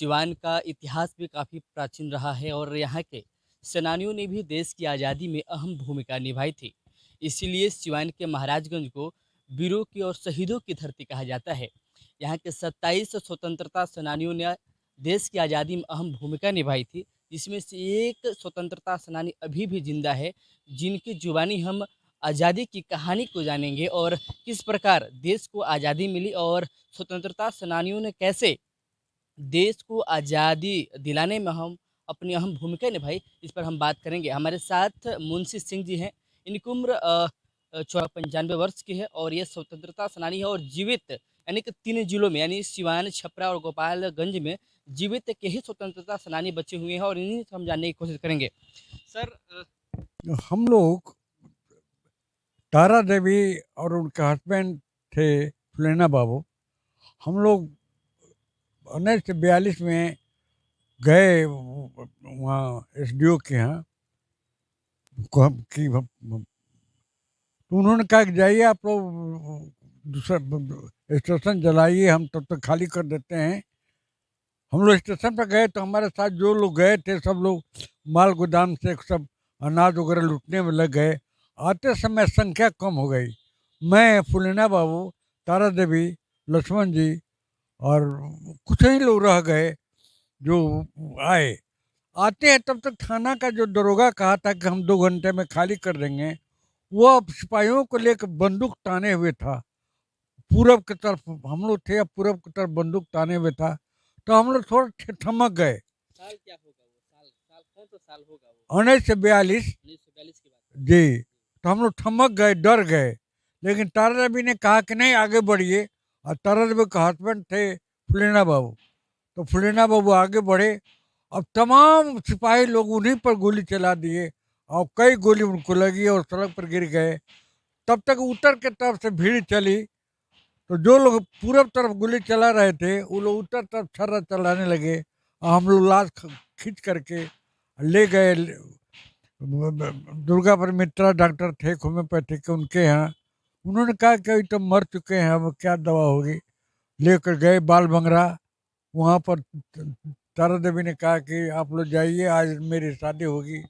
सिवान का इतिहास भी काफ़ी प्राचीन रहा है और यहाँ के सेनानियों ने भी देश की आज़ादी में अहम भूमिका निभाई थी। इसीलिए सिवान के महाराजगंज को वीरों की और शहीदों की धरती कहा जाता है। यहाँ के 27 स्वतंत्रता सेनानियों ने देश की आज़ादी में अहम भूमिका निभाई थी, जिसमें से एक स्वतंत्रता सेनानी अभी भी जिंदा है, जिनकी जुबानी हम आज़ादी की कहानी को जानेंगे और किस प्रकार देश को आज़ादी मिली और स्वतंत्रता सेनानियों ने कैसे देश को आज़ादी दिलाने में हम अपनी अहम भूमिका निभाई, इस पर हम बात करेंगे। हमारे साथ मुंशी सिंह जी हैं। इनकी उम्र 95 वर्ष की है और ये स्वतंत्रता सेनानी है और जीवित यानी कि 3 जिलों में यानी सिवान, छपरा और गोपालगंज में जीवित के ही स्वतंत्रता सेनानी बचे हुए हैं और इन्हीं से हम जानने की कोशिश करेंगे। सर हम लोग तारा देवी और उनके हस्बैंड थे फुलेना बाबू। हम लोग 1942 में गए वहाँ एसडीओ के यहाँ तो उन्होंने कहा कि जाइए आप लोग दूसरा स्टेशन जलाइए, हम तब तक खाली कर देते हैं। हम लोग स्टेशन पर गए तो हमारे साथ जो लोग गए थे सब लोग माल गोदाम से सब अनाज वगैरह लूटने में लग गए। आते समय संख्या कम हो गई। मैं, फुलेना बाबू, तारा देवी, लक्ष्मण जी और कुछ ही लोग रह गए जो आए। आते हैं तब तक थाना का जो दरोगा कहा था कि हम 2 घंटे में खाली कर देंगे, वो अब सिपाहियों को लेकर बंदूक ताने हुए था। पूरब की तरफ हम लोग थे, अब पूरब की तरफ बंदूक ताने हुए था। तो हम लोग थोड़ा ठमक गए। साल क्या होगा वो? साल साल कौन सा साल होगा वो? 1942। 1942 की बात जी। है। तो हम लोग थमक गए, डर गए। लेकिन तारा रवि ने कहा कि नहीं, आगे बढ़िए। और तारा रवि का हस्बैंड थे फुलेना बाबू। तो फुलेना बाबू आगे बढ़े। अब तमाम सिपाही लोग उन्हीं पर गोली चला दिए और कई गोली उनको लगी और सड़क पर गिर गए। तब तक उत्तर की तरफ से भीड़ चली। तो जो लोग पूरब तरफ गोली चला रहे थे वो लोग उत्तर तरफ छर्रा चलाने लगे और हम लोग लाश खींच करके ले गए दुर्गापुर मित्रा डॉक्टर थे होम्योपैथिक के, उनके यहाँ। उन्होंने कहा कि अभी तो मर चुके हैं, अब क्या दवा होगी। लेकर गए बाल बंगरा। वहाँ पर तारा देवी ने कहा कि आप लोग जाइए, आज मेरी शादी होगी,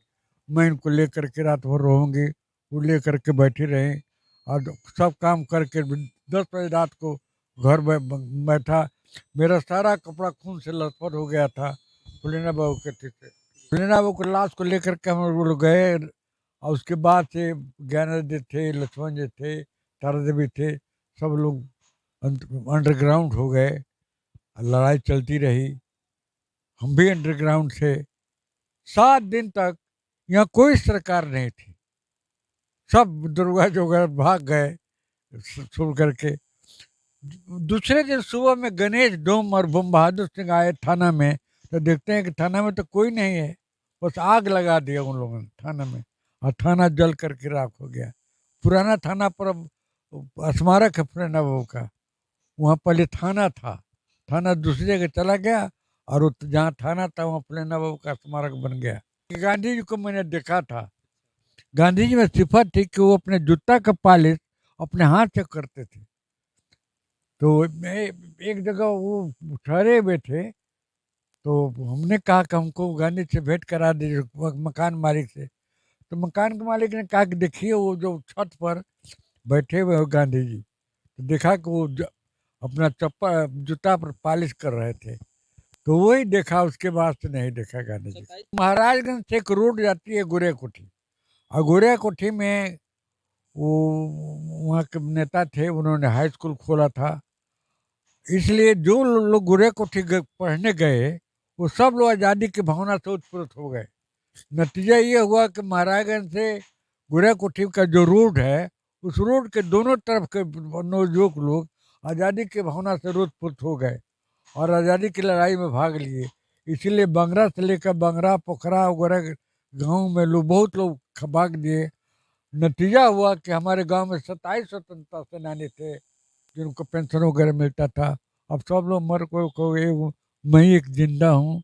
मैं इनको लेकर के रात भर रहूँगी। वो लेकर के बैठी रहे और सब काम करके 10 बजे रात को घर बैठा। मेरा सारा कपड़ा खून से लथपथ हो गया था फुलेना बाबू के से। फुलेना बाबू को लाश को लेकर के हम लोग गए और उसके बाद से ज्ञानादित्य थे, लक्ष्मण जी थे, तारा देवी थे, सब लोग अंडरग्राउंड हो गए। लड़ाई चलती रही, हम भी अंडरग्राउंड थे। 7 दिन तक यहाँ कोई सरकार नहीं थी। सब दुर्गा जोगर भाग गए छोड़ करके। दूसरे दिन सुबह में गणेश डोम और बम बहादुर सिंह आए थाना में। तो देखते हैं कि थाना में तो कोई नहीं है, बस आग लगा दिया उन लोगों ने थाना में और थाना जल करके राख हो गया। पुराना थाना पर अब स्मारक है फुलेना बाबू का। वहाँ पहले थाना था, थाना दूसरी जगह चला गया और जहाँ थाना था वहाँ फुलेना बाबू का स्मारक बन गया। गांधी जी को मैंने देखा था। गांधी जी में सिफत थी कि वो अपने जूता का पॉलिश अपने हाथ से करते थे। तो मैं एक जगह वो ठहरे हुए थे, तो हमने कहा कि हमको गांधी से भेंट करा दीजिए, मकान मालिक से। तो मकान के मालिक ने कहा कि देखिए वो जो छत पर बैठे हुए हो गांधी जी। तो देखा कि वो अपना चप्पल जूता पर पॉलिश कर रहे थे। तो वही देखा, उसके बाद से नहीं देखा गांधी जी। महाराजगंज से एक रोड जाती है गुरे कोठी, और गुरे कोठी में वो वहाँ के नेता थे, उन्होंने हाई स्कूल खोला था। इसलिए जो लोग गुरे कोठी पढ़ने गए वो सब लोग आज़ादी की भावना से उत्प्रेरित हो गए। नतीजा ये हुआ कि महाराजगंज से गुरे कोठी का जो रोड है, उस रोड के दोनों तरफ के नौजुवक लोग आज़ादी की भावना से रोतपुत हो गए और आज़ादी की लड़ाई में भाग लिए। इसीलिए बंगरा से लेकर बंगरा, पोखरा वगैरह गाँव में लोग बहुत लोग भाग दिए। नतीजा हुआ कि हमारे गांव में 27 स्वतंत्रता सेनानी थे जिनको पेंशन वगैरह मिलता था। अब सब लोग मर को मैं ही एक जिंदा हूँ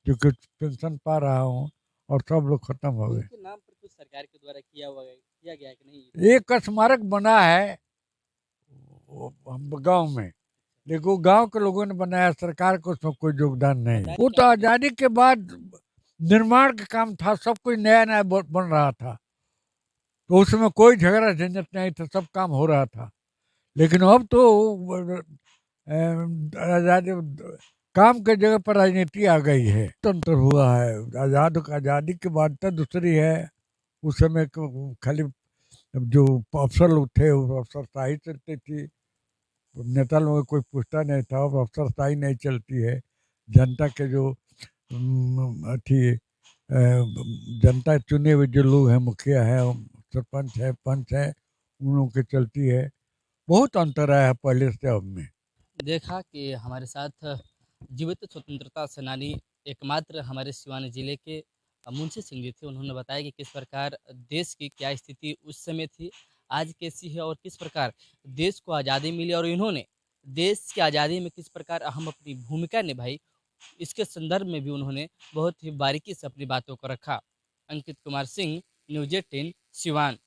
जो कि पेंशन पा रहा हूँ और सब लोग खत्म हो गए। उनके नाम पर कुछ सरकार के द्वारा किया गया है कि नहीं? एक स्मारक बना है गांव में, लेकिन वो गांव के लोगों ने बनाया, सरकार को उसमें कोई योगदान नहीं। बताइए वो तो क्या है? आज़ादी के बाद निर्माण का काम था, सब कुछ नया नया बन रहा था, तो उसमें कोई झगड़ा झंझट नहीं था, सब काम हो रहा था। लेकिन अब तो आज़ादी काम के जगह पर राजनीति आ गई है, तंत्र हुआ है। आज़ादी की बात दूसरी है। उस समय खाली जो अफसर लोग थे वो अफसरशाही चलती थी, नेता लोगों को कोई पूछता नहीं था। अब अफसरशाही नहीं चलती है। जनता के जो अथी जनता चुने हुए जो लोग हैं, मुखिया है, सरपंच है, पंच है, उन लोगों की चलती है। बहुत अंतर आया है पहले से अब में। देखा कि हमारे साथ जीवित स्वतंत्रता सेनानी एकमात्र हमारे सिवान जिले के मुंशी सिंह जी थे। उन्होंने बताया कि किस प्रकार देश की क्या स्थिति उस समय थी, आज कैसी है और किस प्रकार देश को आज़ादी मिली और इन्होंने देश की आज़ादी में किस प्रकार अहम अपनी भूमिका निभाई। इसके संदर्भ में भी उन्होंने बहुत ही बारीकी से अपनी बातों को रखा। अंकित कुमार सिंह, न्यूज़ 18 सिवान।